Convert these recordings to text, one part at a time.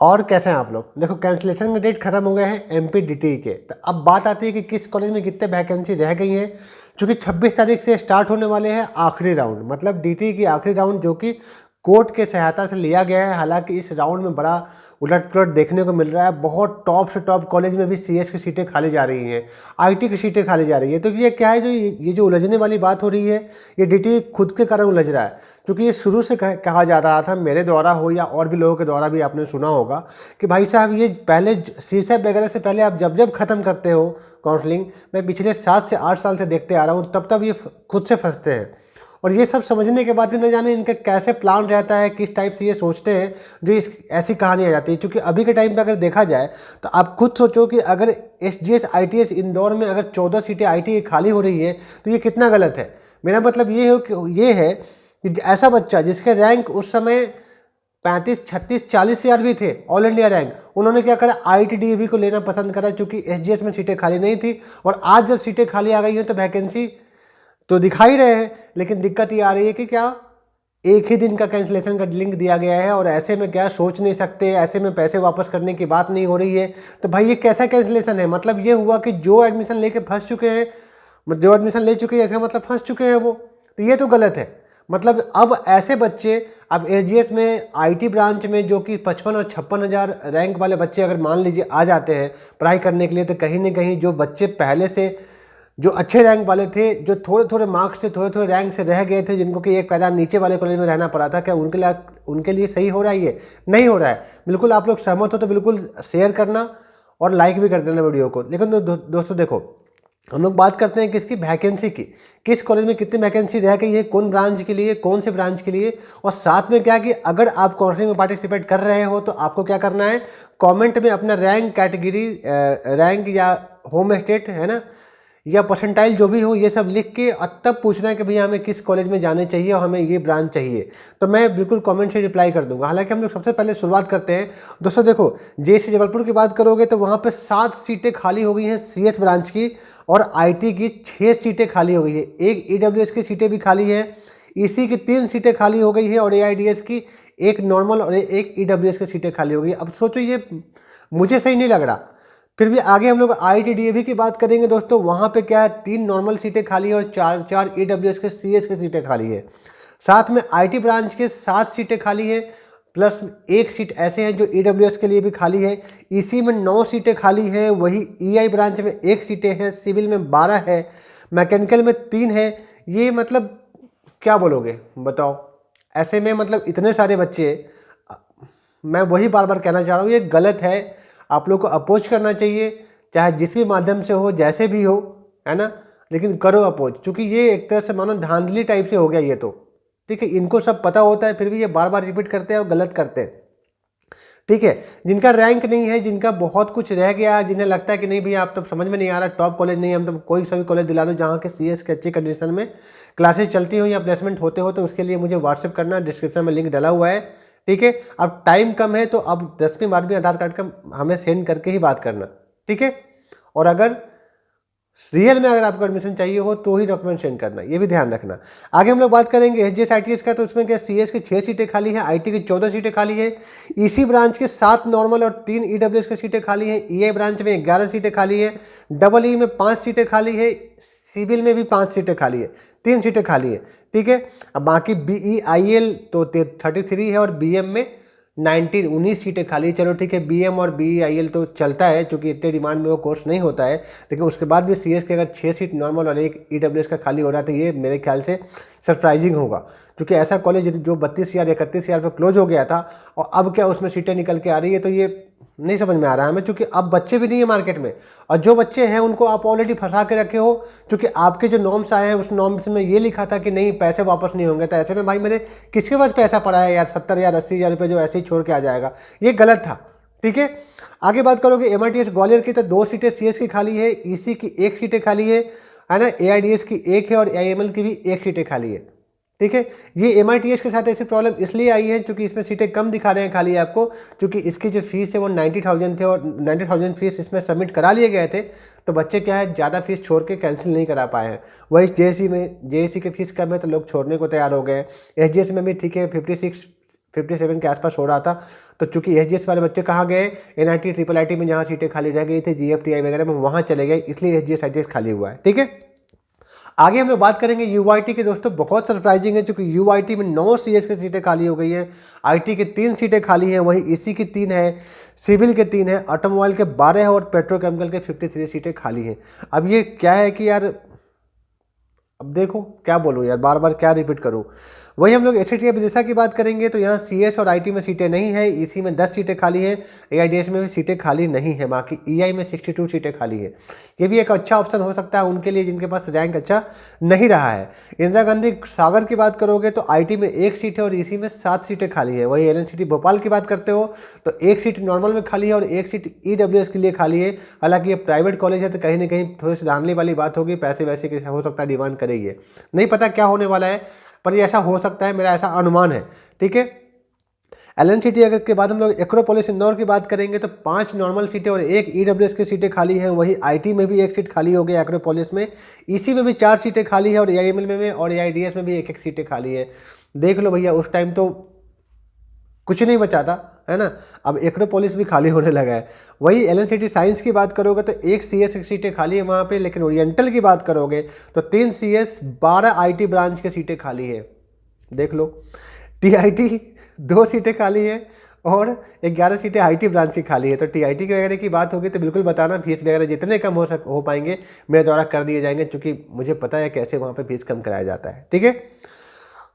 और कैसे हैं आप लोग। देखो कैंसिलेशन का डेट खत्म हो गए हैं एमपीडीटी के। तो अब बात आती है कि किस कॉलेज में कितने वैकेंसी रह गई हैं। क्योंकि 26 तारीख से स्टार्ट होने वाले हैं आखिरी राउंड, मतलब डीटी की आखिरी राउंड, जो कि कोर्ट के सहायता से लिया गया है। हालांकि इस राउंड में बड़ा उलट पुलट देखने को मिल रहा है। बहुत टॉप से टॉप कॉलेज में भी सीएस की सीटें खाली जा रही हैं, आईटी की सीटें खाली जा रही है। तो ये क्या है, जो ये जो उलझने वाली बात हो रही है, ये डीटी खुद के कारण उलझ रहा है। क्योंकि ये शुरू से कहा जा रहा था, मेरे द्वारा हो या और भी लोगों के द्वारा भी आपने सुना होगा, कि भाई साहब ये पहले सीसेट वगैरह से पहले आप जब जब ख़त्म करते हो काउंसलिंग, मैं पिछले 7 से 8 साल से देखते आ रहा हूँ, तब तब ये खुद से फंसते हैं। और ये सब समझने के बाद भी न जाने इनका कैसे प्लान रहता है, किस टाइप से ये सोचते हैं, जो इस ऐसी कहानी आ जाती है। क्योंकि अभी के टाइम पे अगर देखा जाए तो आप खुद सोचो कि अगर एसजीएस आईटीएस इंदौर में अगर 14 सीटें आईटी की खाली हो रही है, तो ये कितना गलत है। मेरा मतलब ये है कि ऐसा बच्चा जिसके रैंक उस समय 35, 36, 40 हजार भी थे, ऑल इंडिया रैंक, उन्होंने क्या करा, आईटीडीएवी को लेना पसंद करा, क्योंकि एसजीएस में सीटें खाली नहीं थी। और आज जब सीटें खाली आ गई हैं तो वैकेंसी तो दिखाई रहे हैं, लेकिन दिक्कत ये आ रही है कि क्या एक ही दिन का कैंसिलेशन का लिंक दिया गया है, और ऐसे में क्या सोच नहीं सकते, ऐसे में पैसे वापस करने की बात नहीं हो रही है। तो भाई ये कैसा कैंसिलेशन है। मतलब ये हुआ कि जो एडमिशन लेके फंस चुके हैं, जो एडमिशन ले चुके हैं, इसका मतलब फंस चुके हैं वो। तो ये तो गलत है। मतलब अब ऐसे बच्चे, अब एसजीएस में आईटी ब्रांच में जो कि 55 और 56 हज़ार रैंक वाले बच्चे अगर मान लीजिए आ जाते हैं पढ़ाई करने के लिए, तो कहीं ना कहीं जो बच्चे पहले से जो अच्छे रैंक वाले थे, जो थोड़े थोड़े मार्क्स से थोड़े थोड़े रैंक से रह गए थे, जिनको कि एक पैदा नीचे वाले कॉलेज में रहना पड़ा था, क्या उनके लिए सही हो रहा है? ये नहीं हो रहा है। बिल्कुल आप लोग सहमत हो तो बिल्कुल शेयर करना और लाइक भी कर देना वीडियो को। लेकिन दोस्तों देखो, हम लोग बात करते हैं किसकी, वैकेंसी की। किस कॉलेज में कितनी वैकेंसी रह गई है, कौन ब्रांच के लिए, कौन से ब्रांच के लिए। और साथ में क्या कि अगर आप काउंसलिंग में पार्टिसिपेट कर रहे हो तो आपको क्या करना है, कमेंट में अपना रैंक, कैटेगरी, रैंक या होम स्टेट है ना, या परसेंटाइल जो भी हो, ये सब लिख के और तब पूछना है कि भैया हमें किस कॉलेज में जाने चाहिए और हमें ये ब्रांच चाहिए। तो मैं बिल्कुल कमेंट से रिप्लाई कर दूंगा। हालांकि हम लोग सबसे पहले शुरुआत करते हैं। दोस्तों देखो, जेएससी जबलपुर की बात करोगे तो वहाँ पे 7 सीटें खाली हो गई हैं सीएस ब्रांच की, और आईटी की 6 सीटें खाली हो गई है। एक ईडब्ल्यूएस की सीटें भी खाली है, ईसी की 3 सीटें खाली हो गई है, और एआईडीएस की एक नॉर्मल और एक ईडब्ल्यूएस की सीटें खाली हो गई। अब सोचो, ये मुझे सही नहीं लग रहा। फिर भी आगे हम लोग आईटीडीएवी की बात करेंगे दोस्तों। वहाँ पे क्या है, 3 नॉर्मल सीटें खाली है और 4 ईडब्ल्यूएस के सीएस की सीटें खाली है। साथ में आईटी ब्रांच के 7 सीटें खाली है, प्लस एक सीट ऐसे हैं जो ईडब्ल्यूएस के लिए भी खाली है। इसी में 9 सीटें खाली हैं। वही ईआई ब्रांच में 1 सीटें हैं, सिविल में 12 है, मैकेनिकल में 3 है। ये मतलब क्या बोलोगे बताओ। ऐसे में मतलब इतने सारे बच्चे, मैं वही बार बार कहना चाह रहा हूँ, ये गलत है। आप लोग को अपोज करना चाहिए, चाहे जिस भी माध्यम से हो, जैसे भी हो, है ना, लेकिन करो अपोज। क्योंकि ये एक तरह से मानो धांधली टाइप से हो गया ये तो। ठीक है, इनको सब पता होता है, फिर भी ये बार बार रिपीट करते हैं और गलत करते हैं। ठीक है, जिनका रैंक नहीं है, जिनका बहुत कुछ रह गया, जिन्हें लगता है कि नहीं भैया आप तो समझ में नहीं आ रहा, टॉप कॉलेज नहीं, हम तो कोई सा भी कॉलेज दिला दो जहाँ के सीएस के अच्छी कंडीशन में क्लासेस चलती हो या प्लेसमेंट होते हो, तो उसके लिए मुझे व्हाट्सएप करना, डिस्क्रिप्शन में लिंक डाला हुआ है। ठीक है, अब टाइम कम है तो अब 10वीं 12वीं आधार कार्ड का हमें सेंड करके ही बात करना। ठीक है, और अगर रियल में अगर आपको एडमिशन चाहिए हो तो ही डॉक्यूमेंट सेंड करना, ये भी ध्यान रखना। आगे हम लोग बात करेंगे एसजीएस आईटीएस का। तो उसमें क्या, सीएस की 6 सीटें खाली हैं, आईटी की 14 सीटें खाली है, ईसी ब्रांच के 7 नॉर्मल और 3 ईडब्ल्यूएस की सीटें खाली हैं, ईआई ब्रांच में 11 सीटें खाली है, डबल ई में 5 सीटें खाली है, सिविल में भी 5 सीटें खाली है, 3 सीटें खाली है। ठीक है, अब बाकी बीईआईएल तो 33 है, और बीएम में 19 सीटें खाली। चलो ठीक है, बीएम और बीईआईएल तो चलता है, क्योंकि इतने डिमांड में वो कोर्स नहीं होता है। लेकिन उसके बाद भी सीएस के अगर 6 सीट नॉर्मल और एक ईडब्ल्यूएस का खाली हो रहा है, तो ये मेरे ख्याल से सरप्राइजिंग होगा। क्योंकि ऐसा कॉलेज जो 32,000 31,000 पर क्लोज हो गया था, और अब क्या उसमें सीटें निकल के आ रही है, तो ये नहीं समझ में आ रहा है हमें। क्योंकि अब बच्चे भी नहीं है मार्केट में, और जो बच्चे हैं उनको आप ऑलरेडी फंसा के रखे हो। क्योंकि आपके जो नॉर्म्स आए हैं, उस नॉर्म्स में ये लिखा था कि नहीं पैसे वापस नहीं होंगे। तो ऐसे में भाई मेरे किसके पास पैसा पड़ा है यार, 70,000 80,000 रुपये जो ऐसे ही छोड़ के आ जाएगा, ये गलत था। ठीक है, आगे बात करोगे एमआईटीएस ग्वालियर की, तो 2 सीटें सीएस की खाली है, ईसी की 1 सीटें खाली है ना, एआईडीएस की 1 है, और एआईएमएल की भी 1 सीटें खाली है। ठीक है, ये एमआईटीएस के साथ ऐसी प्रॉब्लम इसलिए आई है क्योंकि इसमें सीटें कम दिखा रहे हैं खाली आपको, क्योंकि इसकी जो फीस है वो 90,000 थे, और 90,000 फीस इसमें सबमिट करा लिए गए थे। तो बच्चे क्या है, ज़्यादा फीस छोड़ के कैंसिल नहीं करा पाए हैं। वही जेएससी की फीस कम है तो लोग छोड़ने को तैयार हो गए। एसजीएस में भी ठीक है, 57 के आसपास हो रहा था। तो चूंकि SGS वाले बच्चे कहाँ गए, NIT IIIT में जहाँ सीटें खाली रह गई थी, GFTI वगैरह में वहाँ चले गए, इसलिए SGS ITS खाली हुआ है। ठीक है, आगे हम लोग बात करेंगे UIT के। दोस्तों बहुत सरप्राइजिंग है, क्योंकि UIT में 9 CS की सीटें खाली हो गई हैं, IT की 3 सीटें खाली हैं, वहीं EC की 3 है, सिविल के 3 है, ऑटोमोबाइल के 12 है और पेट्रोकेमिकल के 53 सीटें खाली हैं। अब ये क्या है कि यार, अब देखो क्या बोलूँ यार, बार बार क्या रिपीट करूँ। वही हम लोग SAT विदिशा की बात करेंगे तो यहाँ CS और IT में सीटें नहीं है, EC में 10 सीटें खाली हैं, AIDS में भी सीटें खाली नहीं है, बाकी EI में 62 सीटें खाली है। ये भी एक अच्छा ऑप्शन हो सकता है उनके लिए जिनके पास रैंक अच्छा नहीं रहा है। इंदिरा गांधी सागर की बात करोगे तो IT में 1 सीट है और EC में 7 सीटें खाली है। वही LNCT भोपाल की बात करते हो तो 1 सीट नॉर्मल में खाली है और 1 सीट EWS के लिए खाली है। हालांकि ये प्राइवेट कॉलेज है तो कहीं ना कहीं थोड़ी सी धांधली वाली बात होगी, पैसे वैसे हो सकता है डिमांड करेगी, नहीं पता क्या होने वाला है, पर ये ऐसा हो सकता है, मेरा ऐसा अनुमान है। ठीक है, LNCT अगर के बाद हम लोग एक्रोपोलिस इंदौर की बात करेंगे तो 5 नॉर्मल सीटें और 1 EWS की सीटें खाली हैं। वही IT में भी 1 सीट खाली हो गई एक्रोपोलिस में, EC में भी 4 सीटें खाली है और AIML में और AIDS में भी 1-1 सीटें खाली है। देख लो भैया, उस टाइम तो कुछ नहीं बचा था, है ना, अब एक्रोपोलिस भी खाली होने लगा है। वही LNCT साइंस की बात करोगे तो 1 CS की सीटें खाली है वहाँ पे, लेकिन ओरिएंटल की बात करोगे तो 3 CS 12 IT ब्रांच की सीटें खाली है। देख लो, TIT 2 सीटें खाली है और 11 सीटें IT ब्रांच की खाली है। तो TIT के वगैरह की बात होगी तो बिल्कुल बताना, फीस वगैरह जितने कम हो पाएंगे मेरे द्वारा कर दिए जाएंगे, क्योंकि मुझे पता है कैसे वहाँ पे फीस कम कराया जाता है। ठीक है,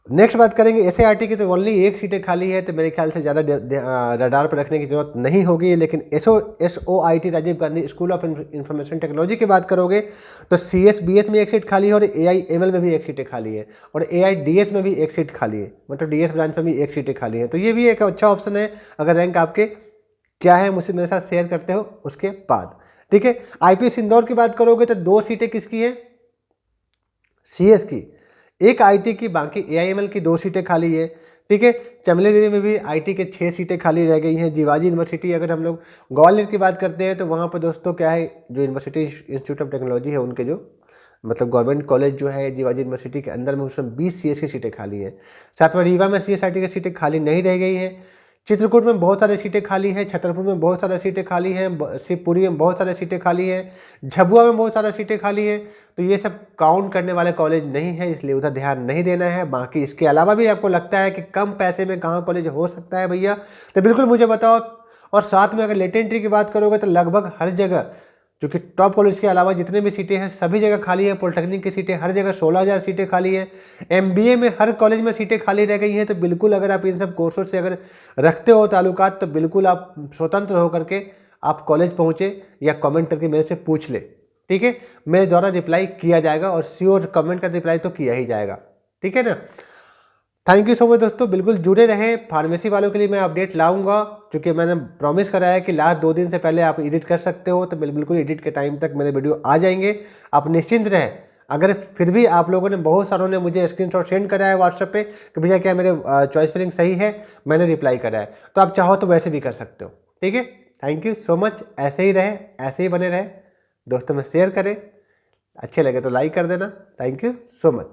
नेक्स्ट बात करेंगे SART की तो ओनली 1 सीटें खाली है, तो मेरे ख्याल से ज़्यादा रडार पर रखने की जरूरत नहीं होगी। लेकिन SOIT Rajiv Gandhi school of information technology की बात करोगे तो CS-BS में 1 सीट खाली है और AIML में भी 1 सीटें खाली है और AIDS में भी 1 सीट खाली है, मतलब DS ब्रांच में भी 1 सीटें खाली है। तो ये भी एक अच्छा ऑप्शन है अगर रैंक आपके क्या है मुझसे मेरे साथ शेयर करते हो उसके बाद। ठीक है, IPS इंदौर की बात करोगे तो 2 सीटें किसकी है, CS की, 1 IT की, बाकी AIML की 2 सीटें खाली है। ठीक है, चमले देवी में भी IT के 6 सीटें खाली रह गई हैं। जीवाजी यूनिवर्सिटी अगर हम लोग ग्वालियर की बात करते हैं तो वहाँ पर दोस्तों क्या है, जो यूनिवर्सिटी इंस्टीट्यूट ऑफ टेक्नोलॉजी है उनके जो मतलब गवर्नमेंट कॉलेज जो है जीवाजी यूनिवर्सिटी के अंदर में, उसमें 20 CS की सीटें खाली हैं। साथ में रीवा में CSIT की सीटें खाली नहीं रह गई हैं। चित्रकूट में बहुत सारी सीटें खाली हैं, छतरपुर में बहुत सारी सीटें खाली हैं, शिवपुरी में बहुत सारी सीटें खाली हैं, झबुआ में बहुत सारी सीटें खाली हैं। तो ये सब काउंट करने वाले कॉलेज नहीं है, इसलिए उधर ध्यान नहीं देना है। बाकी इसके अलावा भी आपको लगता है कि कम पैसे में कहाँ कॉलेज हो सकता है भैया, तो बिल्कुल मुझे बताओ। और साथ में अगर लेट एंट्री की बात करोगे तो लगभग हर जगह, जो कि टॉप कॉलेज के अलावा जितने भी सीटें हैं सभी जगह खाली है। पॉलिटेक्निक की सीटें हर जगह 16,000 सीटें खाली है। MBA में हर कॉलेज में सीटें खाली रह गई हैं। तो बिल्कुल अगर आप इन सब कोर्सों से अगर रखते हो ताल्लुकात तो बिल्कुल आप स्वतंत्र होकर के आप कॉलेज पहुँचे या कमेंट करके मेरे से पूछ ले। ठीक है, मेरे द्वारा रिप्लाई किया जाएगा और श्योर कमेंट का रिप्लाई तो किया ही जाएगा। ठीक है ना, थैंक यू सो मच दोस्तों, बिल्कुल जुड़े रहें। फार्मेसी वालों के लिए मैं अपडेट लाऊंगा, क्योंकि मैंने प्रॉमिस करा है कि लास्ट 2 दिन से पहले आप एडिट कर सकते हो, तो बिल्कुल एडिट के टाइम तक मेरे वीडियो आ जाएंगे। आप निश्चिंत रहें। अगर फिर भी आप लोगों ने बहुत सारों ने मुझे स्क्रीनशॉट सेंड करा है व्हाट्सएप पे कि भैया क्या मेरे चॉइस फिलिंग सही है, मैंने रिप्लाई करा है, तो आप चाहो तो वैसे भी कर सकते हो। ठीक है, थैंक यू सो मच। ऐसे ही रहे, ऐसे ही बने रहे, दोस्तों में शेयर करें, अच्छे लगे तो लाइक कर देना। Thank you so much.